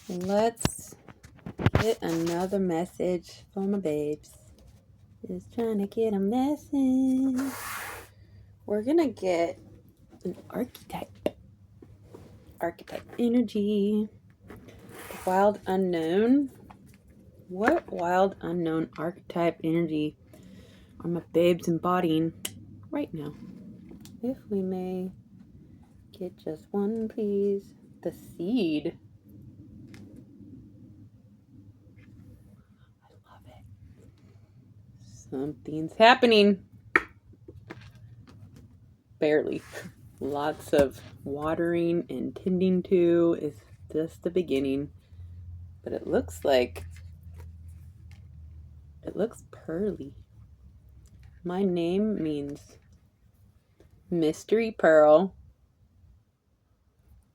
Let's get another message for my babes. Just trying to get a message. We're gonna get an archetype. Archetype energy. Wild unknown. What wild unknown archetype energy are my babes embodying right now? If we may get just one, please. The seed. I love it. Something's happening. Barely. Lots of watering and tending to is just the beginning. But it looks pearly. My name means mystery pearl.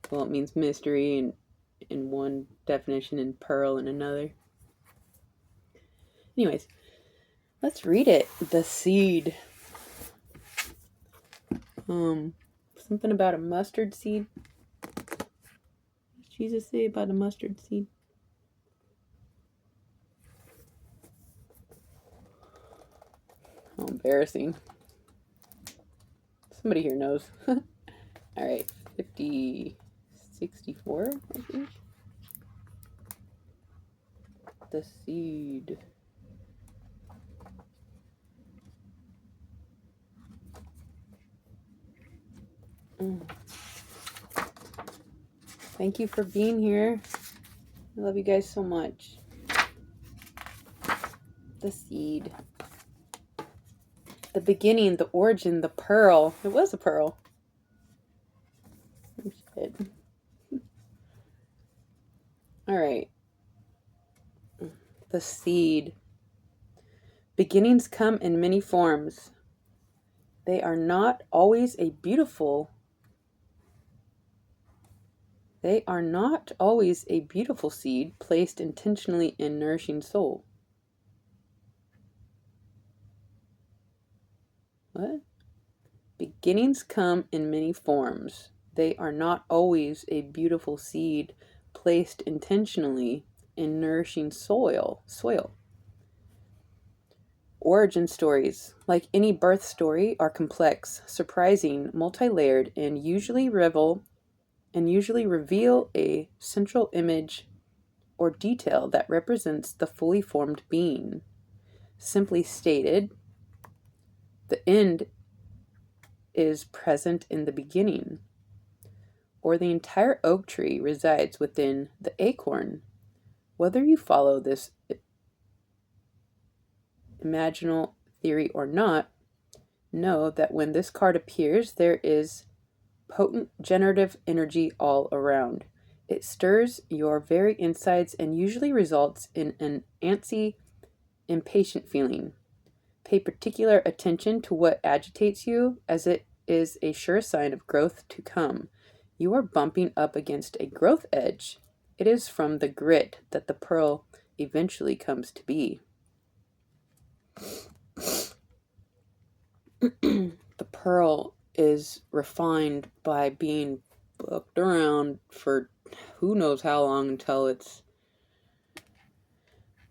Well, it means mystery in one definition and pearl in another. Anyways, let's read it. The seed. Something about a mustard seed. What does Jesus say about a mustard seed? How embarrassing. Somebody here knows. Alright, 64, I think. The seed. Thank you for being here. I love you guys so much. The seed. The beginning, the origin, the pearl. It was a pearl. Oh, shit. Alright. The seed. Beginnings come in many forms. They are not always a beautiful seed placed intentionally in nourishing soul. What? Beginnings come in many forms. They are not always a beautiful seed placed intentionally in nourishing soil. Origin stories, like any birth story, are complex, surprising, multi-layered, and usually reveal a central image or detail that represents the fully formed being. Simply stated, the end is present in the beginning, or the entire oak tree resides within the acorn. Whether you follow this imaginal theory or not, know that when this card appears, there is potent generative energy all around. It stirs your very insides and usually results in an antsy, impatient feeling. Pay particular attention to what agitates you, as it is a sure sign of growth to come. You are bumping up against a growth edge. It is from the grit that the pearl eventually comes to be. The pearl is refined by being booked around for who knows how long until it's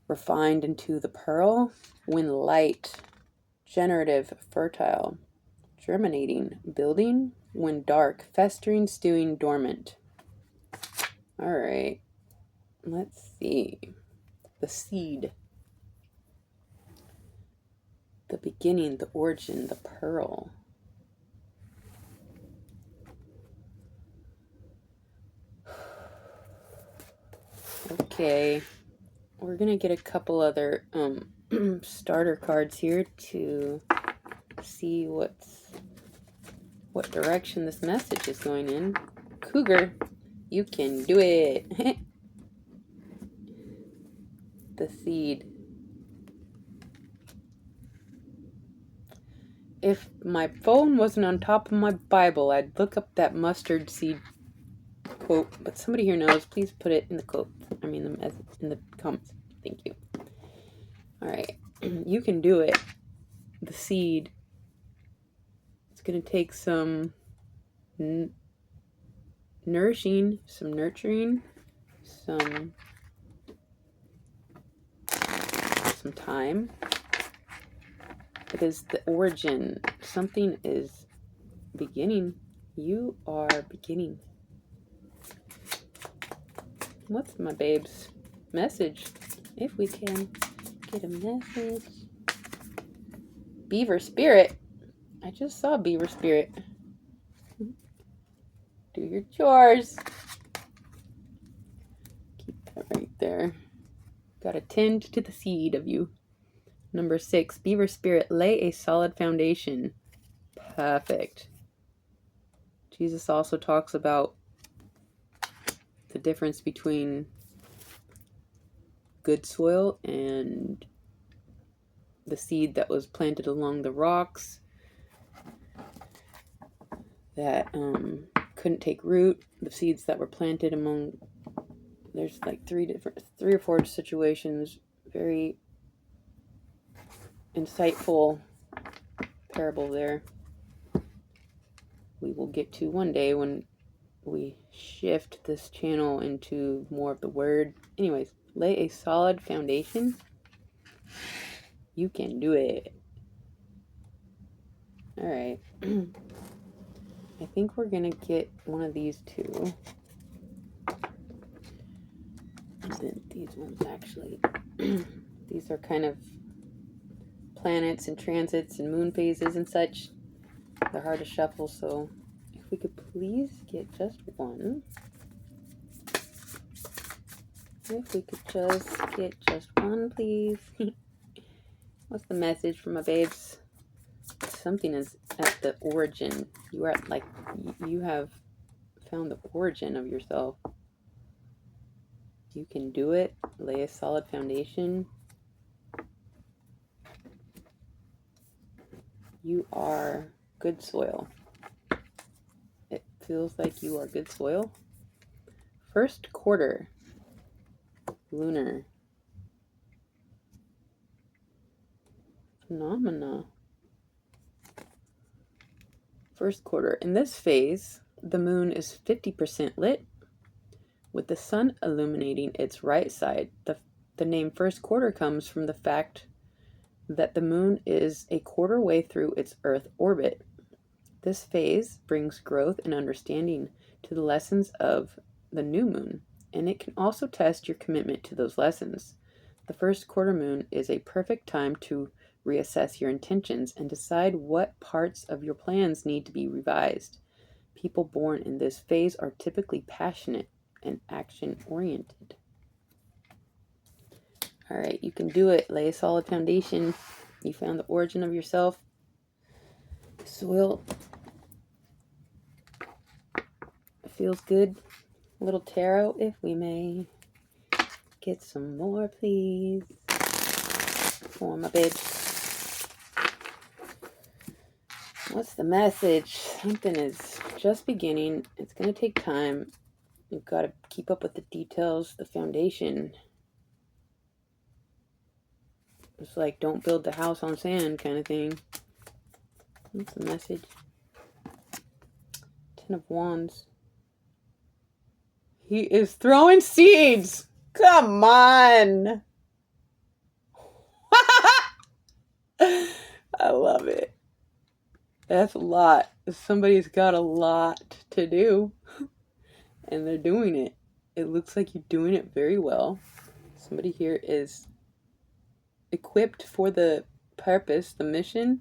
refined into the pearl. When light, generative, fertile, germinating, building. When dark, festering, stewing, dormant. All right, let's see. The seed. The beginning, the origin, the pearl. Okay, we're gonna get a couple other starter cards here to see what direction this message is going in. Cougar, you can do it. The seed. If my phone wasn't on top of my Bible, I'd look up that mustard seed quote, but somebody here knows. Please put it in the quote. In the comments. Thank you. All right, you can do it. The seed. It's gonna take some nurturing, some time. It is the origin. Something is beginning. You are beginning. What's my babe's message? If we can get a message. Beaver spirit. I just saw beaver spirit. Do your chores. Keep that right there. Gotta tend to the seed of you. Number 6, beaver spirit, lay a solid foundation. Perfect. Jesus also talks about the difference between good soil and the seed that was planted along the rocks that couldn't take root. The seeds that were planted among, there's like three or four situations. Very insightful parable there. We will get to one day when we shift this channel into more of the word. Anyways, lay a solid foundation. You can do it. All right. I think we're gonna get one of these two. And then these ones actually. These are kind of planets and transits and moon phases and such. They're hard to shuffle, so if we could please get just one. If we could just get just one, please. What's the message from my babes? Something is at the origin. You are like, you have found the origin of yourself. You can do it. Lay a solid foundation. You are good soil. It feels like you are good soil. First quarter. Lunar. Phenomena. First quarter. In this phase, the moon is 50% lit, with the sun illuminating its right side. The name first quarter comes from the fact that the moon is a quarter way through its Earth orbit. This phase brings growth and understanding to the lessons of the new moon, and it can also test your commitment to those lessons. The first quarter moon is a perfect time to reassess your intentions and decide what parts of your plans need to be revised. People born in this phase are typically passionate and action-oriented. All right, you can do it. Lay a solid foundation. You found the origin of yourself. Soil feels good. A little tarot, if we may. Get some more, please. For my babe. What's the message? Something is just beginning. It's going to take time. You've got to keep up with the details, the foundation. It's like, don't build the house on sand kind of thing. What's the message? 10 of Wands. He is throwing seeds. Come on. I love it. That's a lot. Somebody's got a lot to do. And they're doing it. It looks like you're doing it very well. Somebody here is equipped for the purpose, the mission.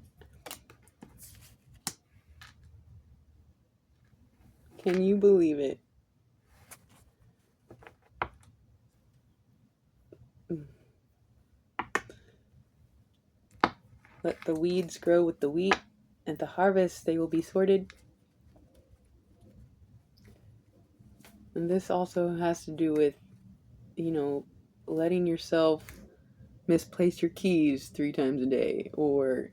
Can you believe it? Let the weeds grow with the wheat. At the harvest, they will be sorted. And this also has to do with, letting yourself misplace your keys 3 times a day. Or,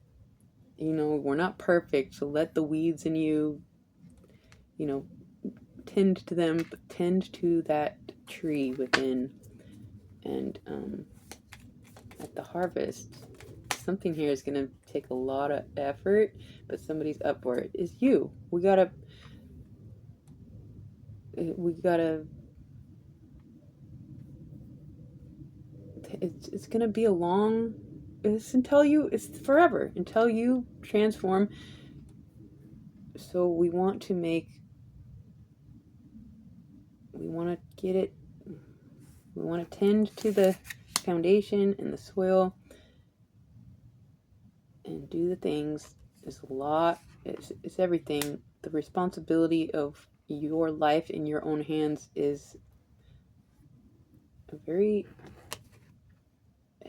we're not perfect, so let the weeds in you, tend to them, but tend to that tree within. And at the harvest, something here is going to take a lot of effort, but somebody's up for it. Is you. We gotta it's going to be a long, it's forever until you transform. So we want to get it, we want to tend to the foundation and the soil and do the things. It's a lot. It's everything. The responsibility of your life in your own hands is very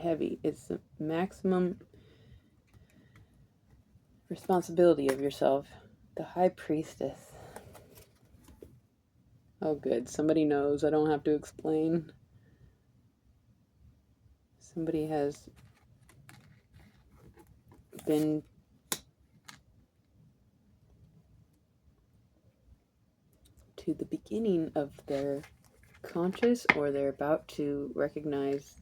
heavy. It's the maximum responsibility of yourself. The high priestess. Oh, good. Somebody knows. I don't have to explain. Somebody has been to the beginning of their conscious, or they're about to recognize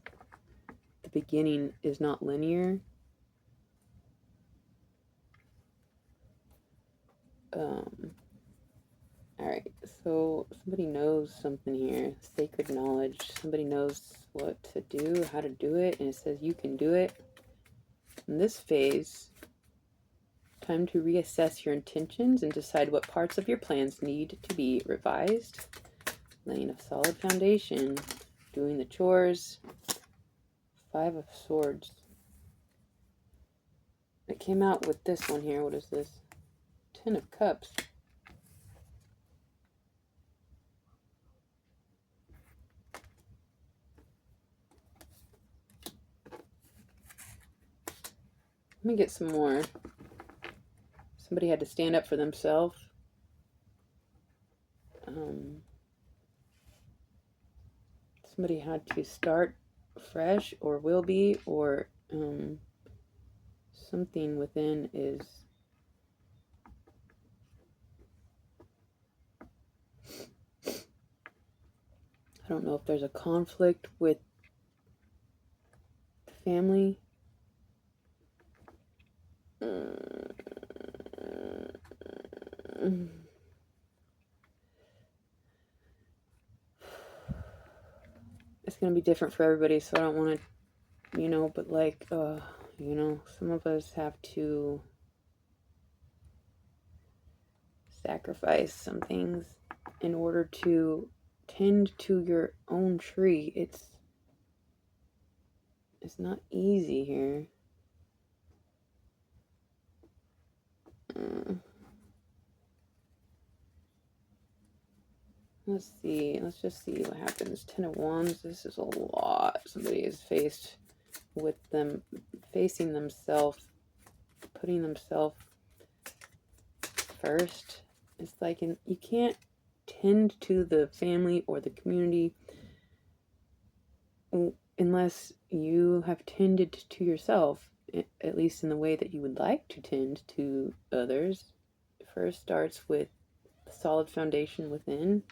the beginning is not linear. Alright, so somebody knows something here. Sacred knowledge. Somebody knows what to do, how to do it, and it says you can do it. In this phase, time to reassess your intentions and decide what parts of your plans need to be revised. Laying a solid foundation. Doing the chores. 5 of Swords. It came out with this one here. What is this? 10 of Cups. Let me get some more. Somebody had to stand up for themselves. Somebody had to start fresh, or will be, or something within is I don't know if there's a conflict with the family. It's going to be different for everybody, so I don't want to, but like, some of us have to sacrifice some things in order to tend to your own tree. It's not easy here. Let's see. Let's just see what happens. 10 of Wands. This is a lot. Somebody is faced with them, facing themselves, putting themselves first. It's like you can't tend to the family or the community unless you have tended to yourself, at least in the way that you would like to tend to others. It first starts with a solid foundation within.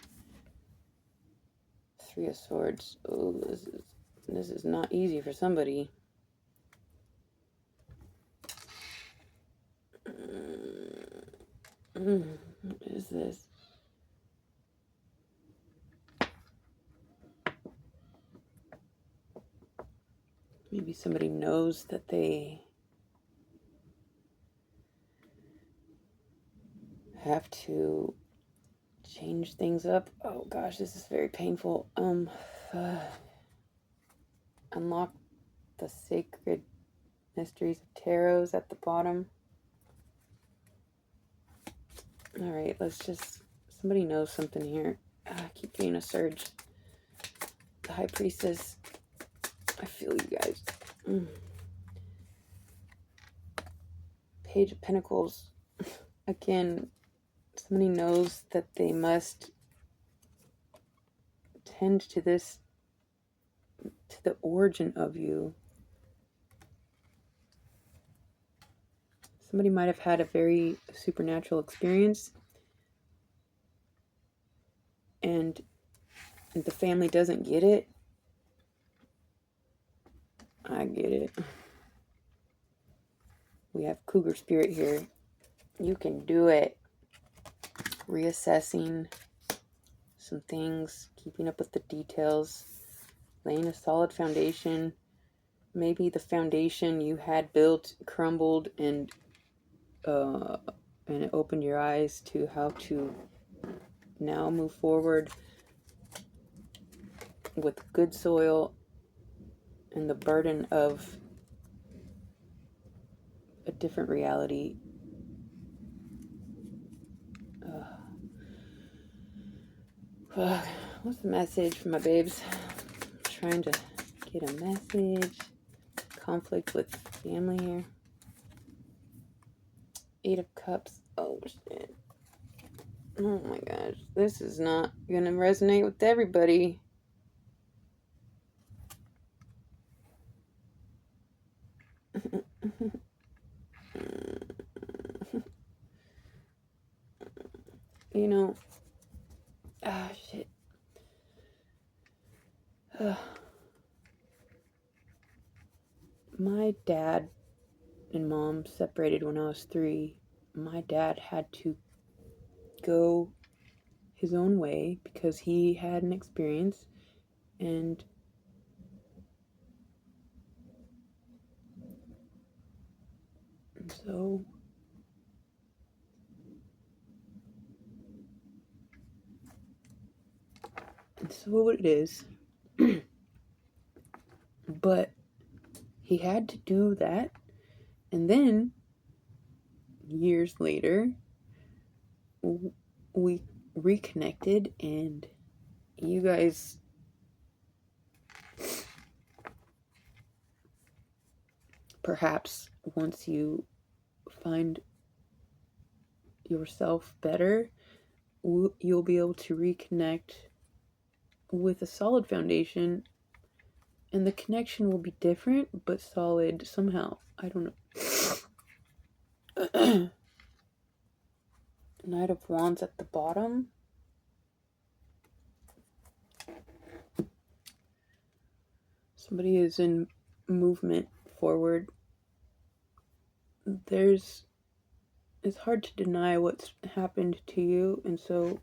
3 of Swords. Oh, this is not easy for somebody. What is this? Maybe somebody knows that they have to change things up. Oh gosh, this is very painful. Unlock the sacred mysteries of tarots at the bottom. All right, somebody knows something here. I keep getting a surge. The High Priestess. I feel you guys. Page of Pentacles. Again, somebody knows that they must tend to this, to the origin of you. Somebody might have had a very supernatural experience, and the family doesn't get it. I get it. We have Cougar Spirit here. You can do it. Reassessing some things, keeping up with the details. laying a solid foundation. Maybe the foundation you had built crumbled, and it opened your eyes to how to now move forward with good soil and the burden of a different reality. What's the message for my babes? I'm trying to get a message. Conflict with family here. 8 of Cups. Oh shit. Oh my gosh. This is not gonna resonate with everybody. You know. Ah, shit. My dad and mom separated when I was 3. My dad had to go his own way because he had an experience, and so it's what it is. But he had to do that, and then years later we reconnected, and you guys perhaps once you find yourself better, you'll be able to reconnect with a solid foundation, and the connection will be different but solid somehow. I don't know. Knight of Wands at the bottom. Somebody is in movement forward. It's hard to deny what's happened to you, and so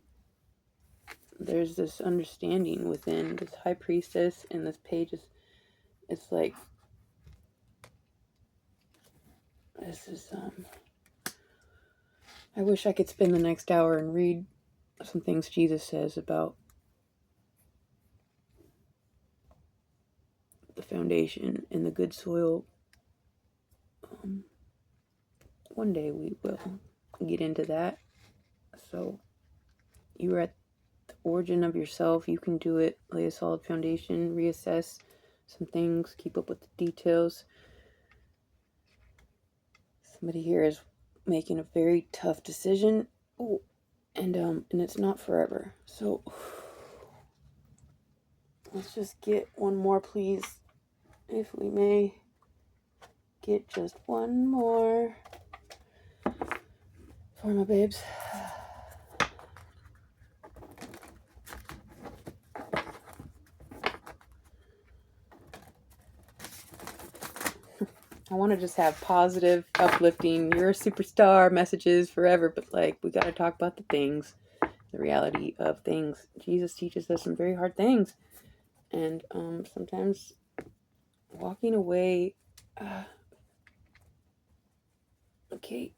there's this understanding within this High Priestess, and this page it's like, this is I wish I could spend the next hour and read some things Jesus says about the foundation and the good soil. One day we will get into that. So you are at the origin of yourself. You can do it. Lay a solid foundation, reassess some things, keep up with the details. Somebody here is making a very tough decision. Oh, and it's not forever. So let's just get one more, please, if we may. Get just one more for my babes. I want to just have positive, uplifting, you're a superstar messages forever, but like, we got to talk about the things, the reality of things. Jesus teaches us some very hard things, and sometimes walking away. Okay.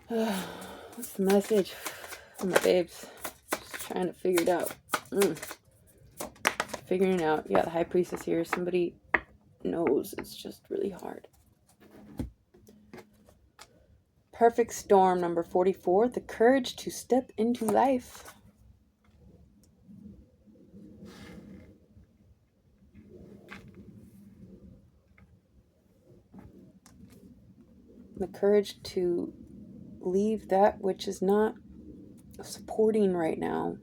What's the message from my babes? Just trying to figure it out. Figuring it out. Yeah, the High Priestess here. Somebody knows it's just really hard. Perfect Storm, number 44. The courage to step into life. The courage to leave that which is not supporting right now.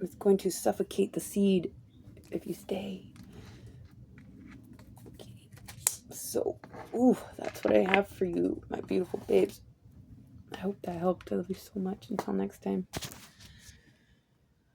It's going to suffocate the seed if you stay. Okay. So, that's what I have for you, my beautiful babes. I hope that helped. I love you so much. Until next time.